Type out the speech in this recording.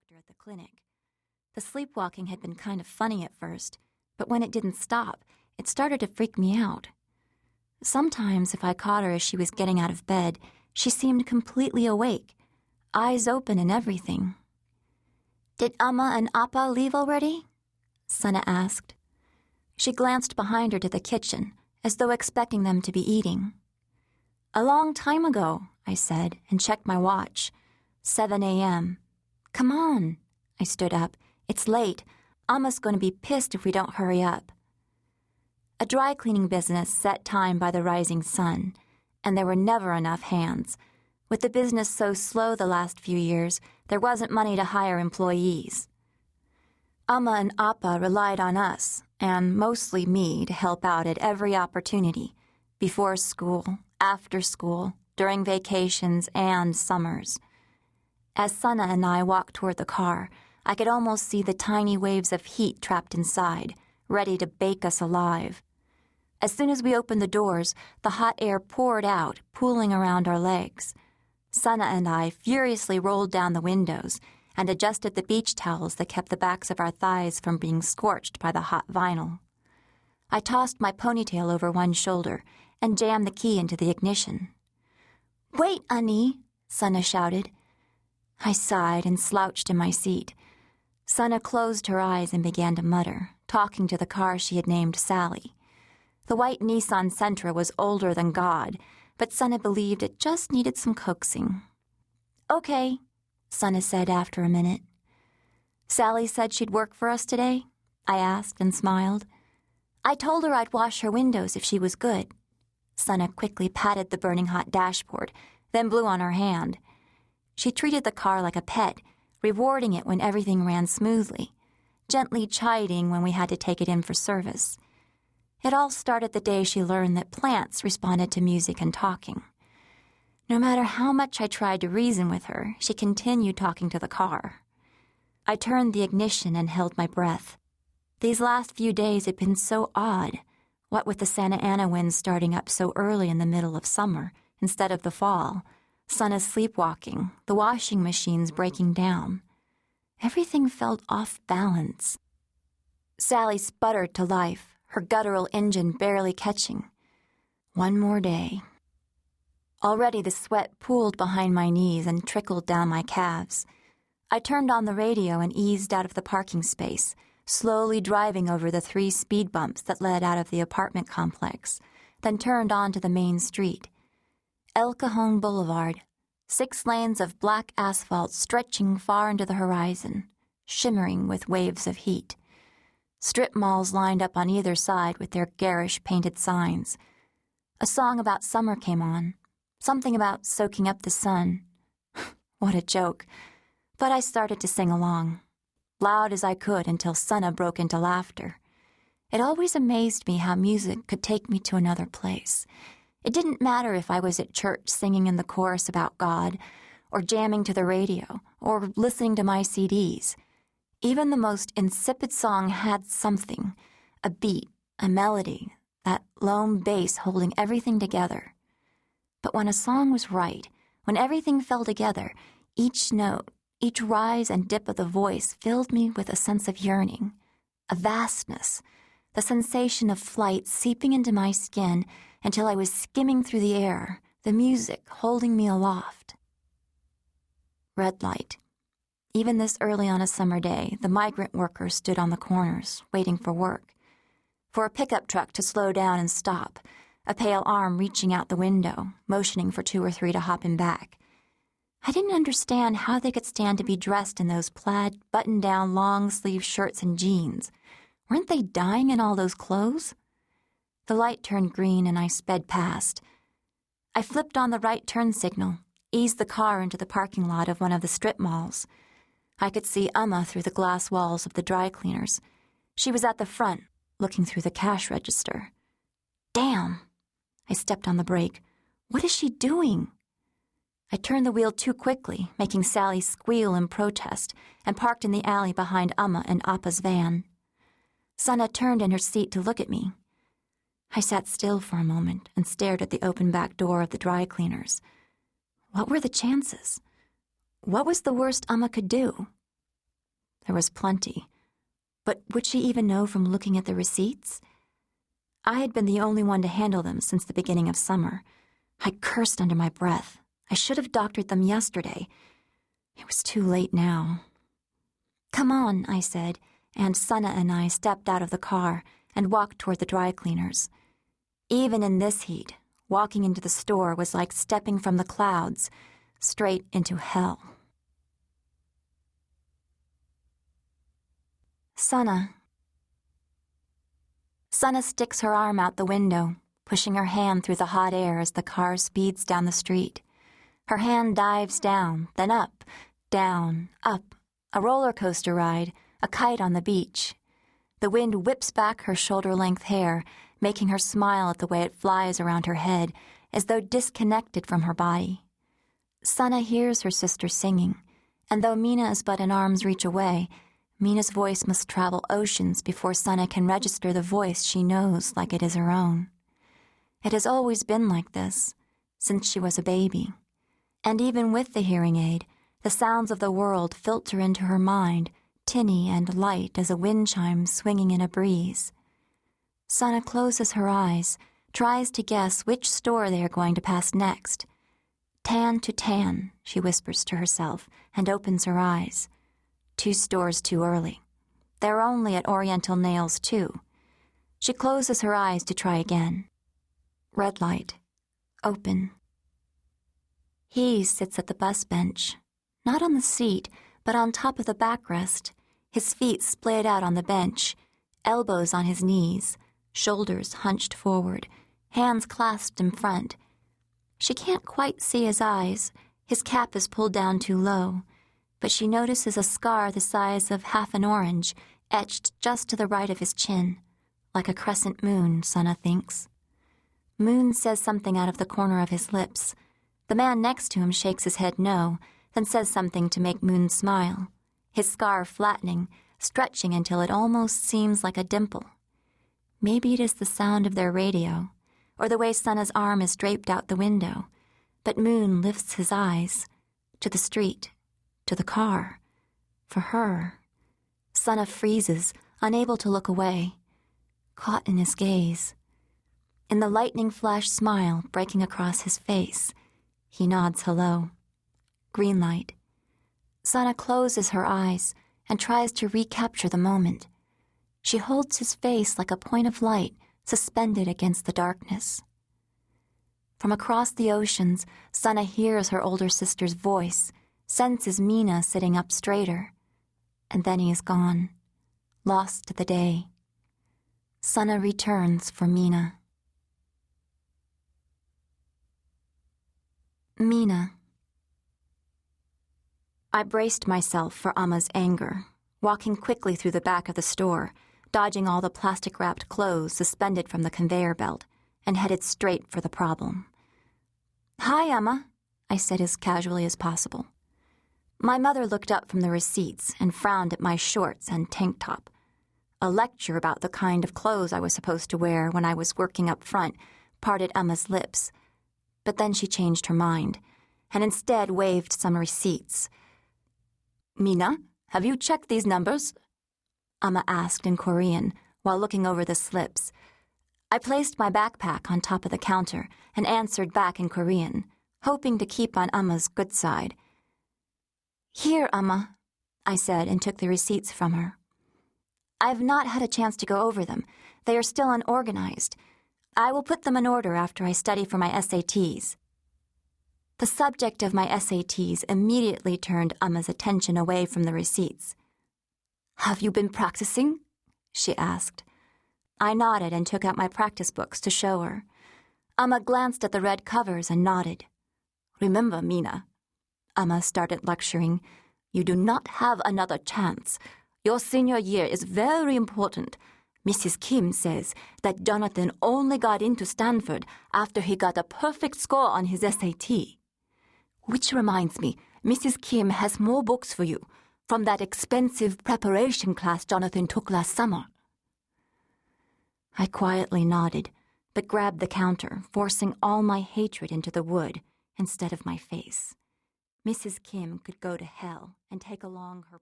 doctor at the clinic. The sleepwalking had been kind of funny at first, but when it didn't stop, it started to freak me out. Sometimes, if I caught her as she was getting out of bed, she seemed completely awake, eyes open and everything. "Did Amma and Appa leave already?" Sana asked. She glanced behind her to the kitchen, as though expecting them to be eating. "A long time ago," I said, and checked my watch. 7 a.m. "Come on." I stood up. "It's late. Amma's going to be pissed if we don't hurry up." A dry cleaning business set time by the rising sun, and there were never enough hands. With the business so slow the last few years, there wasn't money to hire employees. Amma and Appa relied on us, and mostly me, to help out at every opportunity, before school, after school, during vacations, and summers. As Sana and I walked toward the car, I could almost see the tiny waves of heat trapped inside, ready to bake us alive. As soon as we opened the doors, the hot air poured out, pooling around our legs. Sana and I furiously rolled down the windows and adjusted the beach towels that kept the backs of our thighs from being scorched by the hot vinyl. I tossed my ponytail over one shoulder and jammed the key into the ignition. "Wait, Annie," Sana shouted. I sighed and slouched in my seat. Sana closed her eyes and began to mutter, talking to the car she had named Sally. The white Nissan Sentra was older than God, but Sana believed it just needed some coaxing. "Okay," Sana said after a minute. "Sally said she'd work for us today?" I asked and smiled. "I told her I'd wash her windows if she was good." Sana quickly patted the burning hot dashboard, then blew on her hand. She treated the car like a pet, rewarding it when everything ran smoothly, gently chiding when we had to take it in for service. It all started the day she learned that plants responded to music and talking. No matter how much I tried to reason with her, she continued talking to the car. I turned the ignition and held my breath. These last few days had been so odd, what with the Santa Ana winds starting up so early in the middle of summer instead of the fall, Sana's sleepwalking, the washing machines breaking down. Everything felt off balance. Sally sputtered to life, her guttural engine barely catching. One more day. Already the sweat pooled behind my knees and trickled down my calves. I turned on the radio and eased out of the parking space, slowly driving over the 3 speed bumps that led out of the apartment complex, then turned onto the main street. El Cajon Boulevard, 6 lanes of black asphalt stretching far into the horizon, shimmering with waves of heat. Strip malls lined up on either side with their garish painted signs. A song about summer came on, something about soaking up the sun. What a joke. But I started to sing along, loud as I could until Sana broke into laughter. It always amazed me how music could take me to another place. It didn't matter if I was at church singing in the chorus about God, or jamming to the radio, or listening to my CDs. Even the most insipid song had something, a beat, a melody, that lone bass holding everything together. But when a song was right, when everything fell together, each note, each rise and dip of the voice filled me with a sense of yearning, a vastness, the sensation of flight seeping into my skin until I was skimming through the air, the music holding me aloft. Red light. Even this early on a summer day, the migrant workers stood on the corners, waiting for work. For a pickup truck to slow down and stop, a pale arm reaching out the window, motioning for 2 or 3 to hop in back. I didn't understand how they could stand to be dressed in those plaid, button-down, long-sleeve shirts and jeans. Weren't they dying in all those clothes? The light turned green and I sped past. I flipped on the right turn signal, eased the car into the parking lot of one of the strip malls. I could see Amma through the glass walls of the dry cleaners. She was at the front, looking through the cash register. Damn! I stepped on the brake. What is she doing? I turned the wheel too quickly, making Sally squeal in protest, and parked in the alley behind Amma and Appa's van. Sana turned in her seat to look at me. I sat still for a moment and stared at the open back door of the dry cleaners. What were the chances? What was the worst Amma could do? There was plenty. But would she even know from looking at the receipts? I had been the only one to handle them since the beginning of summer. I cursed under my breath. I should have doctored them yesterday. It was too late now. "Come on," I said, and Sana and I stepped out of the car and walked toward the dry cleaners. Even in this heat, walking into the store was like stepping from the clouds, straight into hell. Sana sticks her arm out the window, pushing her hand through the hot air as the car speeds down the street. Her hand dives down, then up, down, up, a roller coaster ride, a kite on the beach. The wind whips back her shoulder-length hair, making her smile at the way it flies around her head, as though disconnected from her body. Sana hears her sister singing, and though Mina is but an arm's reach away, Mina's voice must travel oceans before Sana can register the voice she knows like it is her own. It has always been like this, since she was a baby. And even with the hearing aid, the sounds of the world filter into her mind, tinny and light as a wind chime swinging in a breeze. Sana closes her eyes, tries to guess which store they are going to pass next. "Tan to tan," she whispers to herself, and opens her eyes. 2 stores too early. They're only at Oriental Nails, too. She closes her eyes to try again. Red light. Open. He sits at the bus bench, not on the seat, but on top of the backrest, his feet splayed out on the bench, elbows on his knees, shoulders hunched forward, hands clasped in front. She can't quite see his eyes. His cap is pulled down too low, but she notices a scar the size of half an orange etched just to the right of his chin, like a crescent moon, Sana thinks. Moon says something out of the corner of his lips. The man next to him shakes his head no, then says something to make Moon smile, his scar flattening, stretching until it almost seems like a dimple. Maybe it is the sound of their radio, or the way Sana's arm is draped out the window, but Moon lifts his eyes to the street, to the car, for her. Sana freezes, unable to look away, caught in his gaze. In the lightning flash smile breaking across his face, he nods hello. Green light. Sana closes her eyes and tries to recapture the moment. She holds his face like a point of light suspended against the darkness. From across the oceans, Sana hears her older sister's voice, senses Mina sitting up straighter, and then he is gone, lost to the day. Sana returns for Mina. Mina. I braced myself for Amma's anger, walking quickly through the back of the store, dodging all the plastic-wrapped clothes suspended from the conveyor belt, and headed straight for the problem. "Hi, Amma," I said as casually as possible. My mother looked up from the receipts and frowned at my shorts and tank top. A lecture about the kind of clothes I was supposed to wear when I was working up front parted Amma's lips. But then she changed her mind, and instead waved some receipts. "Mina, have you checked these numbers?" Amma asked in Korean while looking over the slips. I placed my backpack on top of the counter and answered back in Korean, hoping to keep on Amma's good side. "Here, Amma," I said and took the receipts from her. "I've not had a chance to go over them. They are still unorganized. I will put them in order after I study for my SATs. The subject of my SATs immediately turned Amma's attention away from the receipts. "Have you been practicing?" she asked. I nodded and took out my practice books to show her. Amma glanced at the red covers and nodded. "Remember, Mina," Amma started lecturing, "you do not have another chance. Your senior year is very important. Mrs. Kim says that Jonathan only got into Stanford after he got a perfect score on his SAT. Which reminds me, Mrs. Kim has more books for you from that expensive preparation class Jonathan took last summer." I quietly nodded, but grabbed the counter, forcing all my hatred into the wood instead of my face. Mrs. Kim could go to hell and take along her